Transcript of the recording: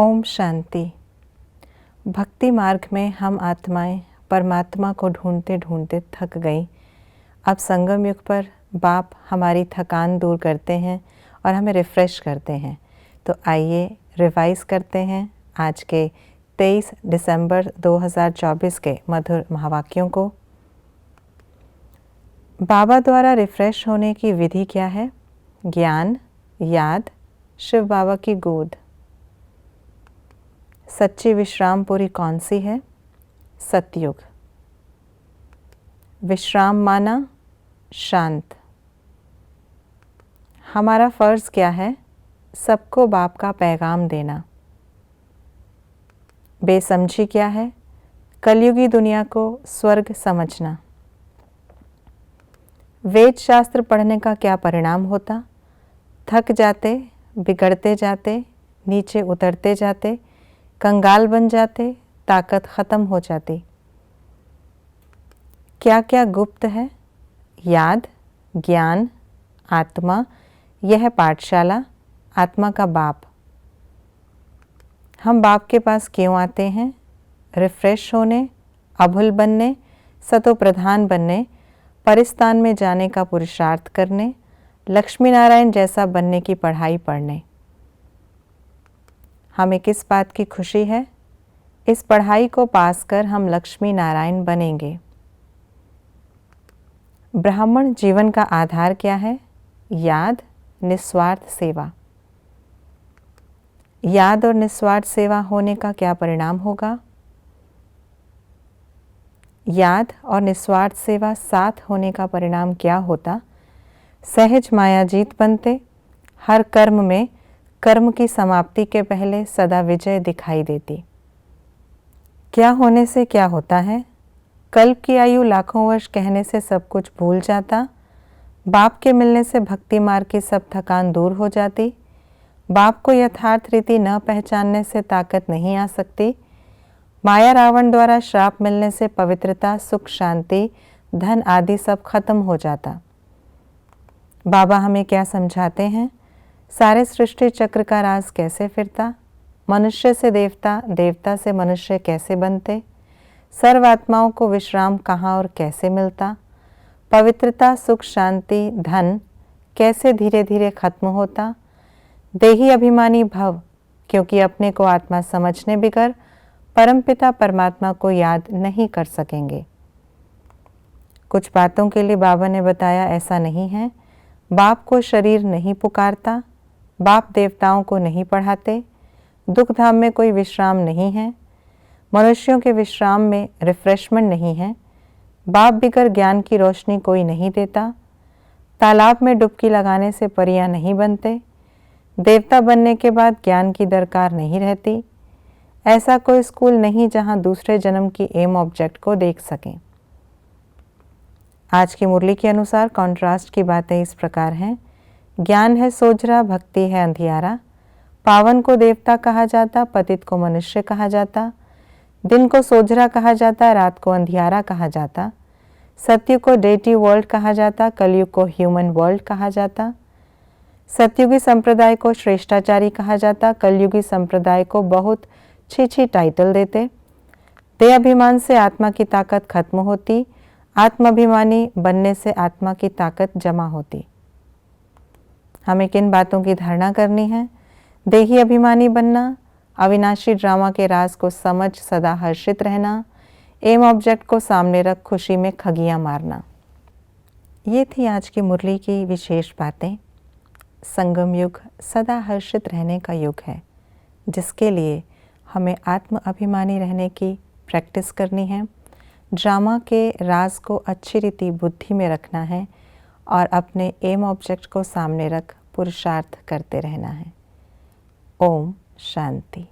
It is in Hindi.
ओम शांति। भक्ति मार्ग में हम आत्माएं परमात्मा को ढूंढते ढूंढते थक गई। अब संगम युग पर बाप हमारी थकान दूर करते हैं और हमें रिफ़्रेश करते हैं। तो आइए रिवाइज़ करते हैं आज के 23 दिसंबर 2024 के मधुर महावाक्यों को। बाबा द्वारा रिफ़्रेश होने की विधि क्या है? ज्ञान, याद, शिव बाबा की गोद। सच्ची विश्रामपुरी कौन सी है? सतयुग। विश्राम माना शांत। हमारा फ़र्ज़ क्या है? सबको बाप का पैगाम देना। बेसमझी क्या है? कलयुगी दुनिया को स्वर्ग समझना। वेद शास्त्र पढ़ने का क्या परिणाम होता? थक जाते, बिगड़ते जाते, नीचे उतरते जाते, कंगाल बन जाते, ताकत ख़त्म हो जाती। क्या क्या गुप्त है? याद, ज्ञान, आत्मा, यह पाठशाला, आत्मा का बाप। हम बाप के पास क्यों आते हैं? रिफ़्रेश होने, अभुल बनने, सतो प्रधान बनने, परिस्तान में जाने का पुरुषार्थ करने, लक्ष्मी नारायण जैसा बनने की पढ़ाई पढ़ने। हमें किस बात की खुशी है? इस पढ़ाई को पास कर हम लक्ष्मी नारायण बनेंगे। ब्राह्मण जीवन का आधार क्या है? याद, निस्वार्थ सेवा। याद और निस्वार्थ सेवा होने का क्या परिणाम होगा? याद और निस्वार्थ सेवा साथ होने का परिणाम क्या होता? सहज मायाजीत बनते। हर कर्म में कर्म की समाप्ति के पहले सदा विजय दिखाई देती। क्या होने से क्या होता है? कल्प की आयु लाखों वर्ष कहने से सब कुछ भूल जाता। बाप के मिलने से भक्ति मार्ग की सब थकान दूर हो जाती। बाप को यथार्थ रीति न पहचानने से ताकत नहीं आ सकती। माया रावण द्वारा श्राप मिलने से पवित्रता, सुख, शांति, धन आदि सब खत्म हो जाता। बाबा हमें क्या समझाते हैं? सारे सृष्टि चक्र का राज कैसे फिरता? मनुष्य से देवता, देवता से मनुष्य कैसे बनते? सर्व आत्माओं को विश्राम कहाँ और कैसे मिलता? पवित्रता, सुख, शांति, धन कैसे धीरे धीरे खत्म होता? देही अभिमानी भव, क्योंकि अपने को आत्मा समझने बिगर परमपिता परमात्मा को याद नहीं कर सकेंगे। कुछ बातों के लिए बाबा ने बताया ऐसा नहीं है। बाप को शरीर नहीं पुकारता। बाप देवताओं को नहीं पढ़ाते। दुख धाम में कोई विश्राम नहीं है। मनुष्यों के विश्राम में रिफ्रेशमेंट नहीं है। बाप बिगर ज्ञान की रोशनी कोई नहीं देता। तालाब में डुबकी लगाने से परियां नहीं बनते। देवता बनने के बाद ज्ञान की दरकार नहीं रहती। ऐसा कोई स्कूल नहीं जहां दूसरे जन्म की एम ऑब्जेक्ट को देख सकें। आज की मुरली के अनुसार कॉन्ट्रास्ट की बातें इस प्रकार हैं। ज्ञान है सोझरा, भक्ति है अंधियारा। पावन को देवता कहा जाता, पतित को मनुष्य कहा जाता। दिन को सोझरा कहा जाता, रात को अंधियारा कहा जाता। सत्य को डेटी वर्ल्ड कहा जाता, कलयुग को ह्यूमन वर्ल्ड कहा जाता। सतयुगी संप्रदाय को श्रेष्ठाचारी कहा जाता, कलयुगी संप्रदाय को बहुत छी टाइटल देते। देह अभिमान से आत्मा की ताकत खत्म होती। आत्माभिमानी बनने से आत्मा की ताकत जमा होती। हमें किन बातों की धारणा करनी है? देही अभिमानी बनना, अविनाशी ड्रामा के राज को समझ सदा हर्षित रहना, एम ऑब्जेक्ट को सामने रख खुशी में खगियां मारना। ये थी आज की मुरली की विशेष बातें। संगम युग सदा हर्षित रहने का युग है, जिसके लिए हमें आत्म अभिमानी रहने की प्रैक्टिस करनी है। ड्रामा के राज को अच्छी रीति बुद्धि में रखना है और अपने एम ऑब्जेक्ट को सामने रख पुरुषार्थ करते रहना है। ओम शांति।